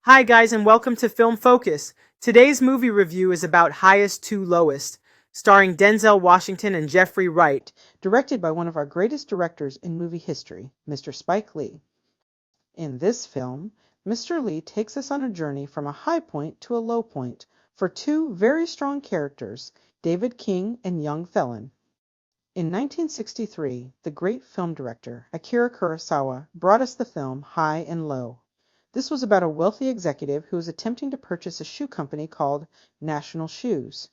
Hi guys and welcome to Film Focus. Today's movie review is about Highest to Lowest, starring Denzel Washington and Jeffrey Wright, directed by one of our greatest directors in movie history, Mr. Spike Lee. In this film, Mr. Lee takes us on a journey from a high point to a low point for two very strong characters, David King and young Felon. In 1963, the great film director Akira Kurosawa brought us the film High and Low. This was about a wealthy executive who was attempting to purchase a shoe company called National Shoes.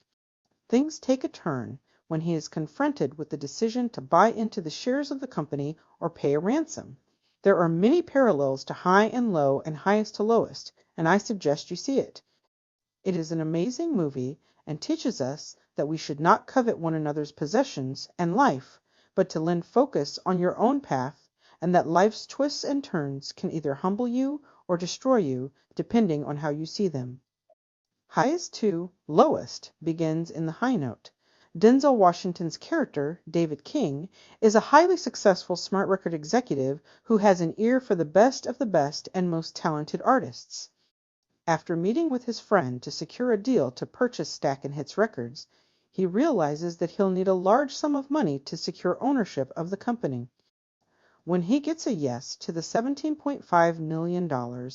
Things take a turn when he is confronted with the decision to buy into the shares of the company or pay a ransom. There are many parallels to High and Low and Highest to Lowest, and I suggest you see it. It is an amazing movie and teaches us that we should not covet one another's possessions and life, but to lend focus on your own path, and that life's twists and turns can either humble you or destroy you, depending on how you see them. Highest to Lowest begins in the high note. Denzel Washington's character, David King, is a highly successful smart record executive who has an ear for the best of the best and most talented artists. After meeting with his friend to secure a deal to purchase Stack and Hits Records, he realizes that he'll need a large sum of money to secure ownership of the company. When he gets a yes to the $17.5 million,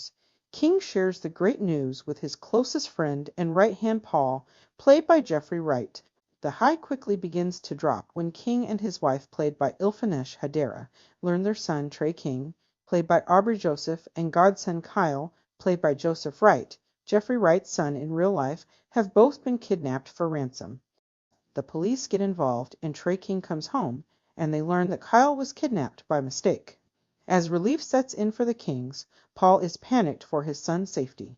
King shares the great news with his closest friend and right-hand Paul, played by Jeffrey Wright. The high quickly begins to drop when King and his wife, played by Ilfenesh Hadera, learn their son, Trey King, played by Aubrey Joseph, and godson Kyle, played by Joseph Wright, Jeffrey Wright's son in real life, have both been kidnapped for ransom. The police get involved and Trey King comes home, and they learn that Kyle was kidnapped by mistake. As relief sets in for the Kings, Paul is panicked for his son's safety.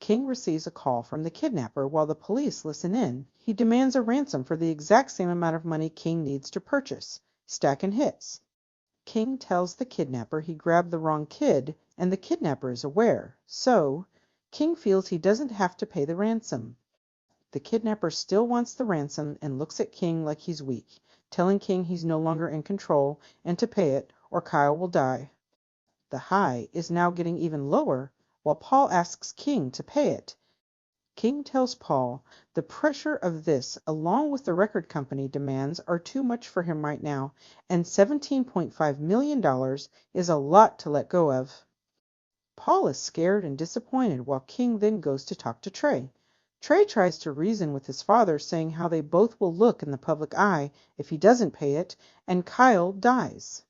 King receives a call from the kidnapper while the police listen in. He demands a ransom for the exact same amount of money King needs to purchase, Stack and Hits. King tells the kidnapper he grabbed the wrong kid, and the kidnapper is aware, so King feels he doesn't have to pay the ransom. The kidnapper still wants the ransom and looks at King like he's weak, telling King he's no longer in control and to pay it or Kyle will die. The high is now getting even lower while Paul asks King to pay it. King tells Paul the pressure of this, along with the record company demands, are too much for him right now, and $17.5 million is a lot to let go of. Paul is scared and disappointed while King then goes to talk to Trey. Trey tries to reason with his father, saying how they both will look in the public eye if he doesn't pay it, and Kyle dies.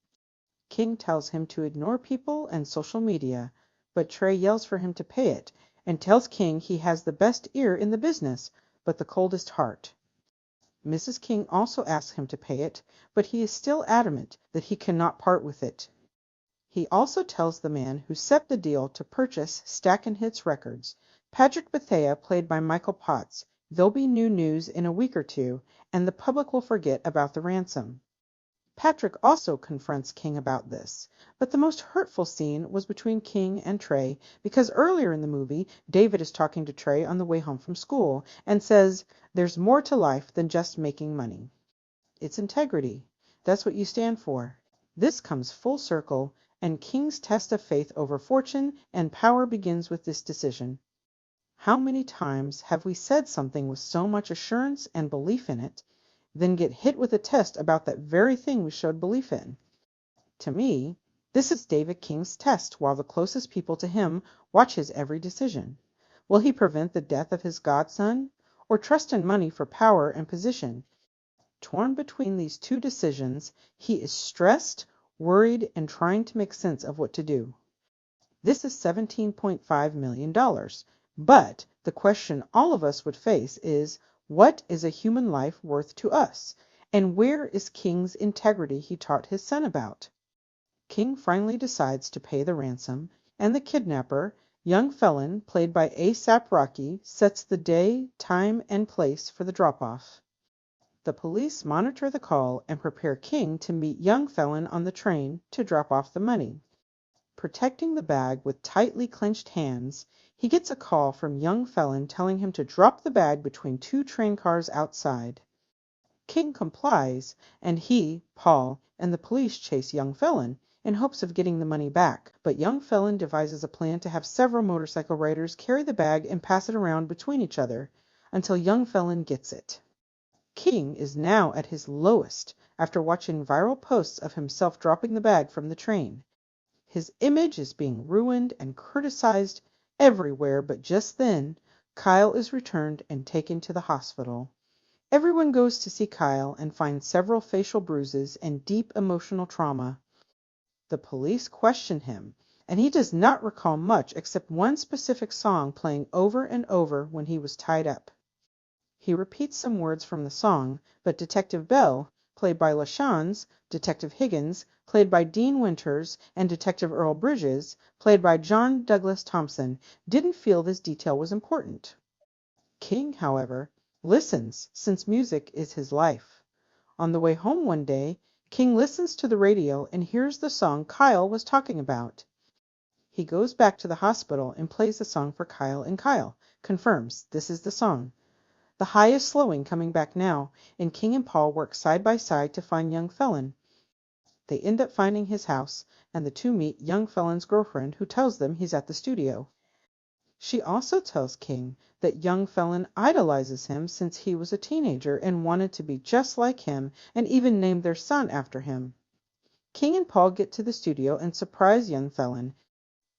King tells him to ignore people and social media, but Trey yells for him to pay it and tells King he has the best ear in the business, but the coldest heart. Mrs. King also asks him to pay it, but he is still adamant that he cannot part with it. He also tells the man who set the deal to purchase Stack and Hits Records, Patrick Bethea, played by Michael Potts, there'll be new news in a week or two, and the public will forget about the ransom. Patrick also confronts King about this, but the most hurtful scene was between King and Trey, because earlier in the movie, David is talking to Trey on the way home from school and says, "There's more to life than just making money. It's integrity. That's what you stand for." This comes full circle, and King's test of faith over fortune and power begins with this decision. How many times have we said something with so much assurance and belief in it, then get hit with a test about that very thing we showed belief in? To me, this is David King's test while the closest people to him watch his every decision. Will he prevent the death of his godson, or trust in money for power and position? Torn between these two decisions, he is stressed, worried, and trying to make sense of what to do. This is $17.5 million, but the question all of us would face is, what is a human life worth to us? And where is King's integrity he taught his son about? King finally decides to pay the ransom, and the kidnapper, young Felon, played by ASAP Rocky, sets the day, time, and place for the drop-off. The police monitor the call and prepare King to meet young Felon on the train to drop off the money. Protecting the bag with tightly clenched hands, he gets a call from young Felon telling him to drop the bag between two train cars outside. King complies, and he, Paul, and the police chase young Felon, in hopes of getting the money back, but young felon devises a plan to have several motorcycle riders carry the bag and pass it around between each other until young felon gets it. King is now at his lowest after watching viral posts of himself dropping the bag from the train. His image is being ruined and criticized everywhere, but just then, Kyle is returned and taken to the hospital. Everyone goes to see Kyle and finds several facial bruises and deep emotional trauma. The police question him, and he does not recall much except one specific song playing over and over when he was tied up. He repeats some words from the song, but Detective Bell, played by LaShans, Detective Higgins, played by Dean Winters, and Detective Earl Bridges, played by John Douglas Thompson, didn't feel this detail was important. King, however, listens, since music is his life. On the way home one day, King listens to the radio and hears the song Kyle was talking about. He goes back to the hospital and plays the song for Kyle, and Kyle confirms this is the song. The high is slowing, coming back now, and King and Paul work side by side to find young felon. They end up finding his house, and the two meet young felon's girlfriend, who tells them he's at the studio. She also tells King that young felon idolizes him since he was a teenager and wanted to be just like him, and even named their son after him. King and Paul get to the studio and surprise young felon.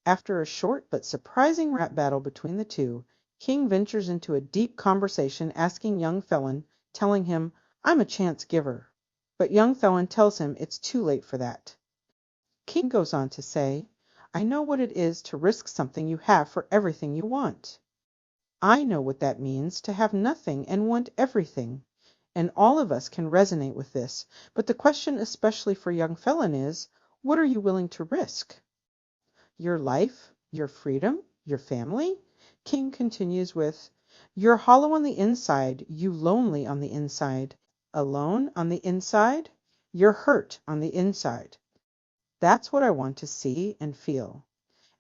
After a short but surprising rap battle between the two, King ventures into a deep conversation asking young felon, telling him, "I'm a chance giver." But young felon tells him it's too late for that. King goes on to say, "I know what it is to risk something you have for everything you want. I know what that means to have nothing and want everything. And all of us can resonate with this, but the question especially for young felon is, what are you willing to risk? Your life? Your freedom? Your family?" King continues with, "You're hollow on the inside, you lonely on the inside. Alone on the inside? You're hurt on the inside. That's what I want to see and feel."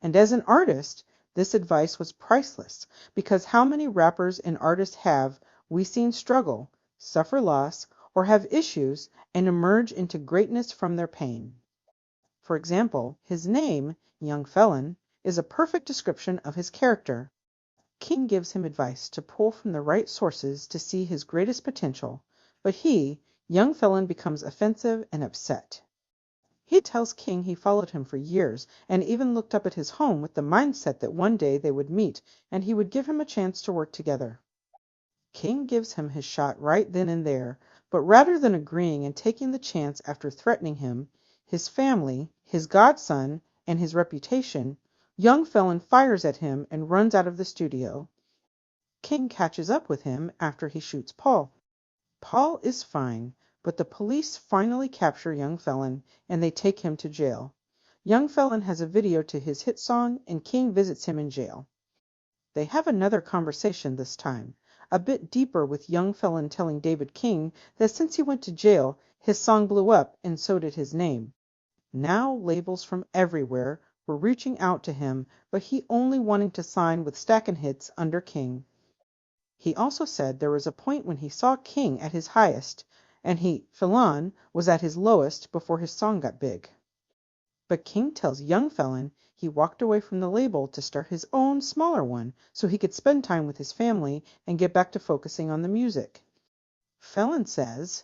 And as an artist, this advice was priceless, because how many rappers and artists have we seen struggle, suffer loss, or have issues and emerge into greatness from their pain? For example, his name, Young Felon, is a perfect description of his character. King gives him advice to pull from the right sources to see his greatest potential, but he, Young Felon, becomes offensive and upset. He tells King he followed him for years and even looked up at his home with the mindset that one day they would meet and he would give him a chance to work together. King gives him his shot right then and there, but rather than agreeing and taking the chance after threatening him, his family, his godson, and his reputation, young felon fires at him and runs out of the studio. King catches up with him after he shoots Paul. Paul is fine, but the police finally capture young felon and they take him to jail. Young felon has a video to his hit song and King visits him in jail. They have another conversation this time, a bit deeper, with young felon telling David King that since he went to jail, his song blew up and so did his name. Now labels from everywhere were reaching out to him, but he only wanting to sign with Stackin' Hits under King. He also said there was a point when he saw King at his highest, and Felon, was at his lowest before his song got big. But King tells young felon he walked away from the label to start his own smaller one so he could spend time with his family and get back to focusing on the music. Felon says,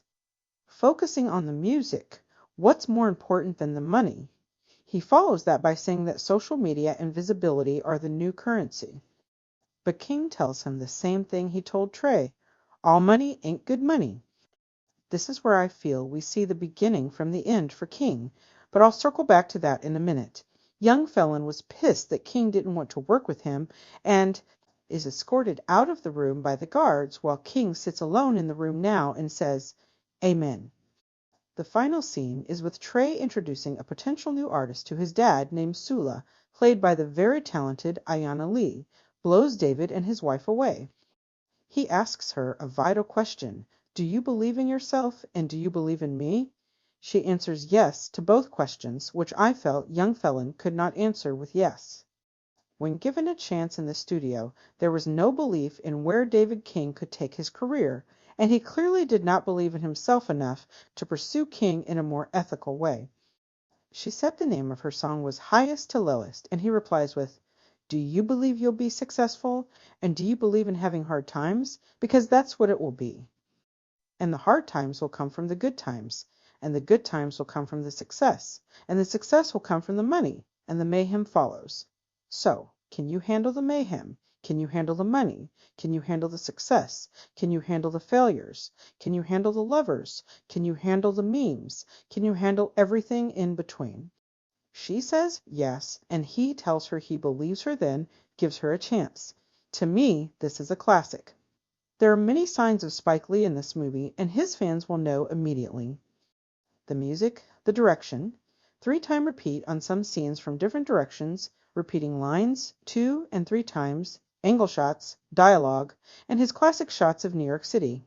"Focusing on the music, what's more important than the money?" He follows that by saying that social media and visibility are the new currency. But King tells him the same thing he told Trey, "All money ain't good money." This is where I feel we see the beginning from the end for King, but I'll circle back to that in a minute. Young felon was pissed that King didn't want to work with him and is escorted out of the room by the guards while King sits alone in the room now and says, "Amen." The final scene is with Trey introducing a potential new artist to his dad named Sula, played by the very talented Ayanna Lee, blows David and his wife away. He asks her a vital question: "Do you believe in yourself, and do you believe in me?" She answers yes to both questions, which I felt young felon could not answer with yes. When given a chance in the studio, there was no belief in where David King could take his career, and he clearly did not believe in himself enough to pursue King in a more ethical way. She said the name of her song was Highest to Lowest, and he replies with, "Do you believe you'll be successful? And do you believe in having hard times? Because that's what it will be. And the hard times will come from the good times, and the good times will come from the success, and the success will come from the money, and the mayhem follows. So, can you handle the mayhem? Can you handle the money? Can you handle the success? Can you handle the failures? Can you handle the lovers? Can you handle the memes? Can you handle everything in between?" She says yes, and he tells her he believes her then, gives her a chance. To me, this is a classic. There are many signs of Spike Lee in this movie, and his fans will know immediately. The music, the direction, three-time repeat on some scenes from different directions, repeating lines 2 and 3 times, angle shots, dialogue, and his classic shots of New York City.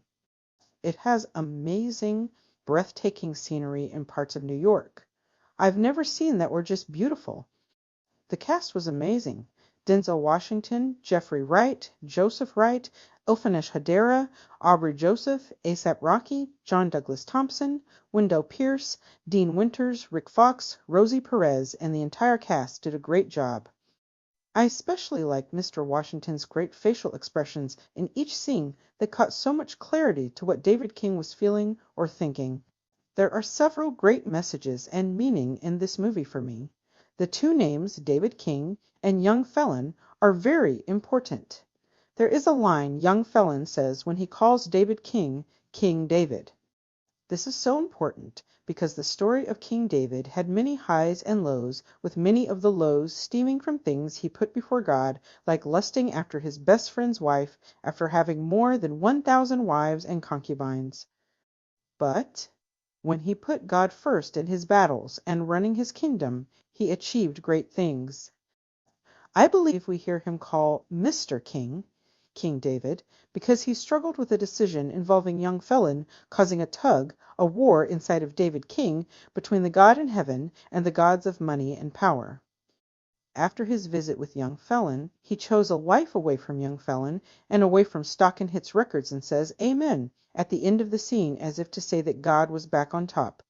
It has amazing, breathtaking scenery in parts of New York. I've never seen that were just beautiful. The cast was amazing. Denzel Washington, Jeffrey Wright, Joseph Wright, Ilfenesh Hadera, Aubrey Joseph, ASAP Rocky, John Douglas Thompson, Wendell Pierce, Dean Winters, Rick Fox, Rosie Perez, and the entire cast did a great job. I especially liked Mr. Washington's great facial expressions in each scene that caught so much clarity to what David King was feeling or thinking. There are several great messages and meaning in this movie for me. The two names, David King and Young Felon, are very important. There is a line Young Felon says when he calls David King, King David. This is so important because the story of King David had many highs and lows, with many of the lows stemming from things he put before God, like lusting after his best friend's wife after having more than 1,000 wives and concubines. But when he put God first in his battles and running his kingdom, he achieved great things. I believe we hear him call Mr. King, King David, because he struggled with a decision involving Young Felon causing a tug, a war inside of David King between the God in heaven and the gods of money and power. After his visit with Young Felon, he chose a life away from Young Felon and away from Stockin' Hits Records and says Amen at the end of the scene as if to say that God was back on top.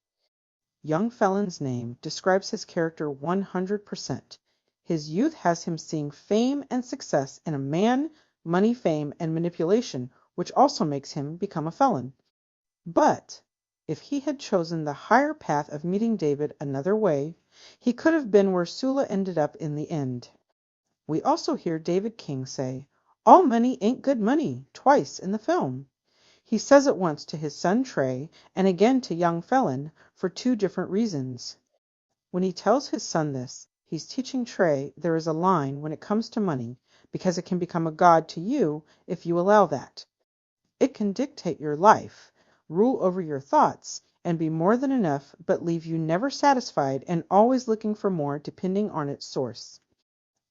Young Felon's name describes his character 100%. His youth has him seeing fame and success in a man, money, fame, and manipulation, which also makes him become a felon. But if he had chosen the higher path of meeting David another way, he could have been where Sula ended up in the end. We also hear David King say, "All money ain't good money," twice in the film. He says it once to his son Trey and again to Young Felon for two different reasons. When he tells his son this, he's teaching Trey there is a line when it comes to money because it can become a god to you if you allow that. It can dictate your life, rule over your thoughts, and be more than enough but leave you never satisfied and always looking for more depending on its source.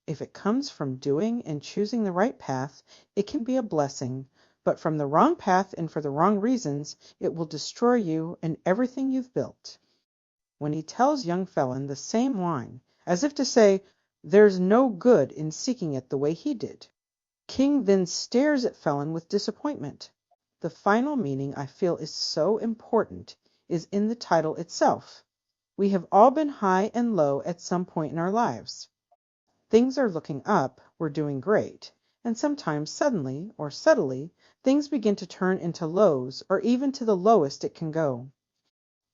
If it comes from doing and choosing the right path, it can be a blessing, but from the wrong path and for the wrong reasons, it will destroy you and everything you've built. When he tells Young Felon the same line, as if to say, there's no good in seeking it the way he did, King then stares at Felon with disappointment. The final meaning I feel is so important is in the title itself. We have all been high and low at some point in our lives. Things are looking up, we're doing great, and sometimes suddenly or subtly things begin to turn into lows or even to the lowest it can go.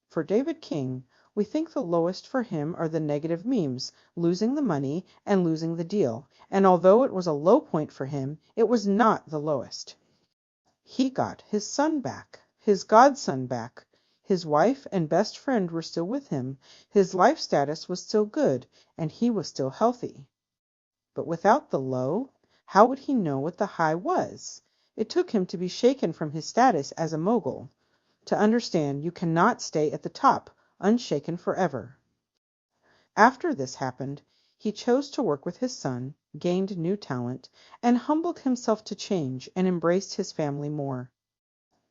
For David King, we think the lowest for him are the negative memes, losing the money and losing the deal, and although it was a low point for him, it was not the lowest. He got his son back, his godson back. His wife and best friend were still with him, his life status was still good, and he was still healthy. But without the low, how would he know what the high was? It took him to be shaken from his status as a mogul, to understand you cannot stay at the top, unshaken forever. After this happened, he chose to work with his son, gained new talent, and humbled himself to change and embraced his family more.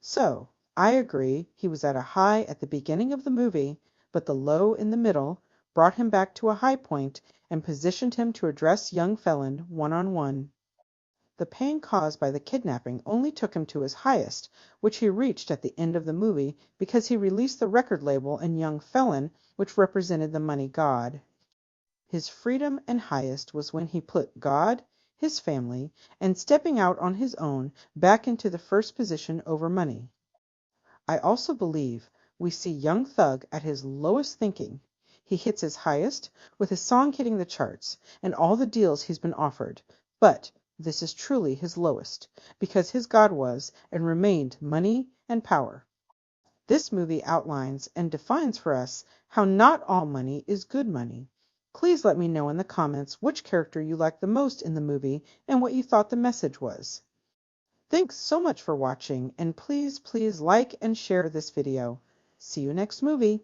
So, I agree he was at a high at the beginning of the movie, but the low in the middle brought him back to a high point and positioned him to address Young Felon one-on-one. The pain caused by the kidnapping only took him to his highest, which he reached at the end of the movie because he released the record label and young felon, which represented the money god. His freedom and highest was when he put God, his family, and stepping out on his own back into the first position over money. I also believe we see young Thug at his lowest thinking. He hits his highest with his song hitting the charts and all the deals he's been offered. But this is truly his lowest, because his God was and remained money and power. This movie outlines and defines for us how not all money is good money. Please let me know in the comments which character you liked the most in the movie and what you thought the message was. Thanks so much for watching, and please like and share this video. See you next movie.